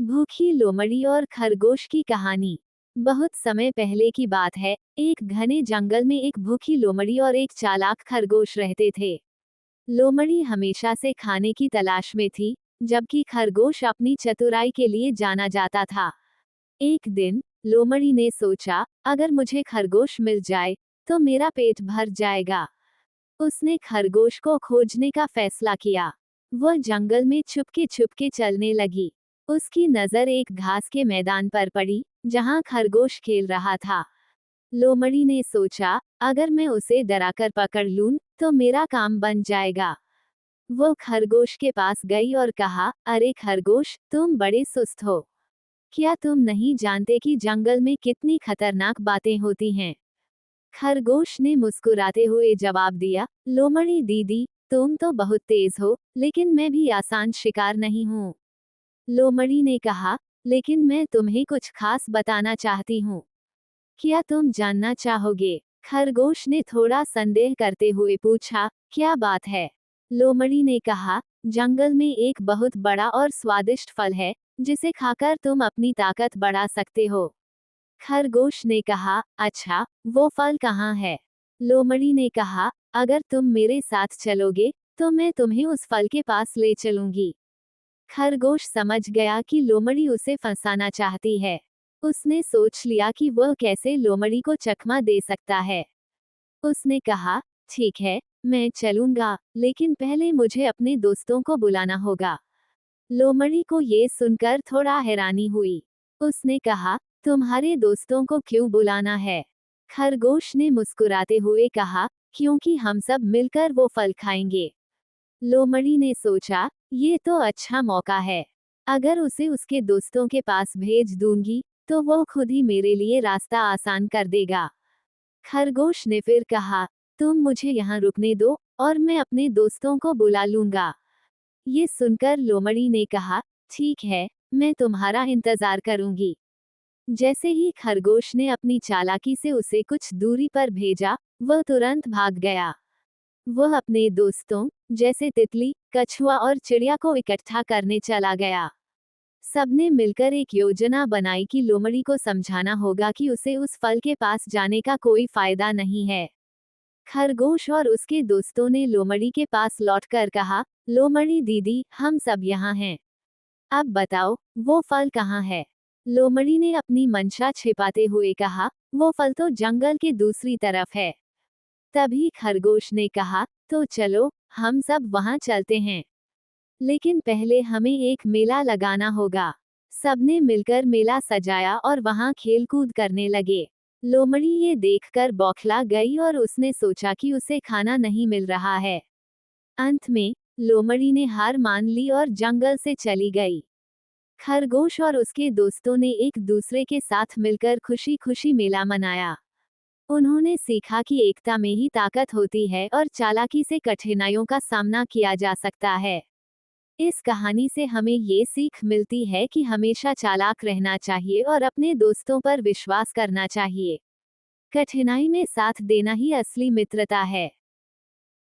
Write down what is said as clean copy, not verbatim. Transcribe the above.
भूखी लोमड़ी और खरगोश की कहानी। बहुत समय पहले की बात है। एक घने जंगल में एक भूखी लोमड़ी और एक चालाक खरगोश रहते थे। लोमड़ी हमेशा से खाने की तलाश में थी, जबकि खरगोश अपनी चतुराई के लिए जाना जाता था। एक दिन लोमड़ी ने सोचा, अगर मुझे खरगोश मिल जाए तो मेरा पेट भर जाएगा। उसने खरगोश को खोजने का फैसला किया। वह जंगल में छुपके छुपके चलने लगी। उसकी नजर एक घास के मैदान पर पड़ी, जहां खरगोश खेल रहा था। लोमड़ी ने सोचा, अगर मैं उसे डराकर पकड़ लूं, तो मेरा काम बन जाएगा। वो खरगोश के पास गई और कहा, अरे खरगोश, तुम बड़े सुस्त हो। क्या तुम नहीं जानते कि जंगल में कितनी खतरनाक बातें होती हैं? खरगोश ने मुस्कुराते हुए जवाब दिया, लोमड़ी दीदी, तुम तो बहुत तेज हो, लेकिन मैं भी आसान शिकार नहीं हूँ। लोमड़ी ने कहा, लेकिन मैं तुम्हें कुछ खास बताना चाहती हूँ। क्या तुम जानना चाहोगे? खरगोश ने थोड़ा संदेह करते हुए पूछा, क्या बात है? लोमड़ी ने कहा, जंगल में एक बहुत बड़ा और स्वादिष्ट फल है, जिसे खाकर तुम अपनी ताकत बढ़ा सकते हो। खरगोश ने कहा, अच्छा, वो फल कहाँ है? लोमड़ी ने कहा, अगर तुम मेरे साथ चलोगे, तो मैं तुम्हें उस फल के पास ले चलूंगी। खरगोश समझ गया कि लोमड़ी उसे फंसाना चाहती है। उसने सोच लिया कि वह कैसे लोमड़ी को चकमा दे सकता है। उसने कहा, ठीक है, मैं चलूंगा, लेकिन पहले मुझे अपने दोस्तों को बुलाना होगा। लोमड़ी को ये सुनकर थोड़ा हैरानी हुई। उसने कहा, तुम्हारे दोस्तों को क्यों बुलाना है? खरगोश ने मुस्कुराते हुए कहा, क्योंकि हम सब मिलकर वो फल खाएंगे। लोमड़ी ने सोचा, ये तो अच्छा मौका है। अगर उसे उसके दोस्तों के पास भेज दूंगी, तो वो खुद ही मेरे लिए रास्ता आसान कर देगा। खरगोश ने फिर कहा, तुम मुझे यहाँ रुकने दो, और मैं अपने दोस्तों को बुला लूंगा। ये सुनकर लोमड़ी ने कहा, ठीक है, मैं तुम्हारा इंतजार करूंगी। जैसे ही खरगोश ने अपनी चालाकी से उसे कुछ दूरी पर भेजा, वह तुरंत भाग गया। वह अपने दोस्तों, जैसे तितली, कछुआ और चिड़िया को इकट्ठा करने चला गया। सबने मिलकर एक योजना बनाई कि लोमड़ी को समझाना होगा कि उसे उस फल के पास जाने का कोई फायदा नहीं है। खरगोश और उसके दोस्तों ने लोमड़ी के पास लौटकर कहा, लोमड़ी दीदी, हम सब यहाँ हैं। अब बताओ, वो फल कहाँ है? लोमड़ी ने अपनी मंशा छिपाते हुए कहा, वो फल तो जंगल के दूसरी तरफ है। तभी खरगोश ने कहा, तो चलो, हम सब वहां चलते हैं। लेकिन पहले हमें एक मेला लगाना होगा। सबने मिलकर मेला सजाया और वहां खेलकूद करने लगे। लोमड़ी ये देखकर बौखला गई और उसने सोचा कि उसे खाना नहीं मिल रहा है। अंत में लोमड़ी ने हार मान ली और जंगल से चली गई। खरगोश और उसके दोस्तों ने एक दूसरे के साथ मिलकर खुशी खुशी मेला मनाया। उन्होंने सीखा कि एकता में ही ताकत होती है और चालाकी से कठिनाइयों का सामना किया जा सकता है। इस कहानी से हमें ये सीख मिलती है कि हमेशा चालाक रहना चाहिए और अपने दोस्तों पर विश्वास करना चाहिए। कठिनाई में साथ देना ही असली मित्रता है।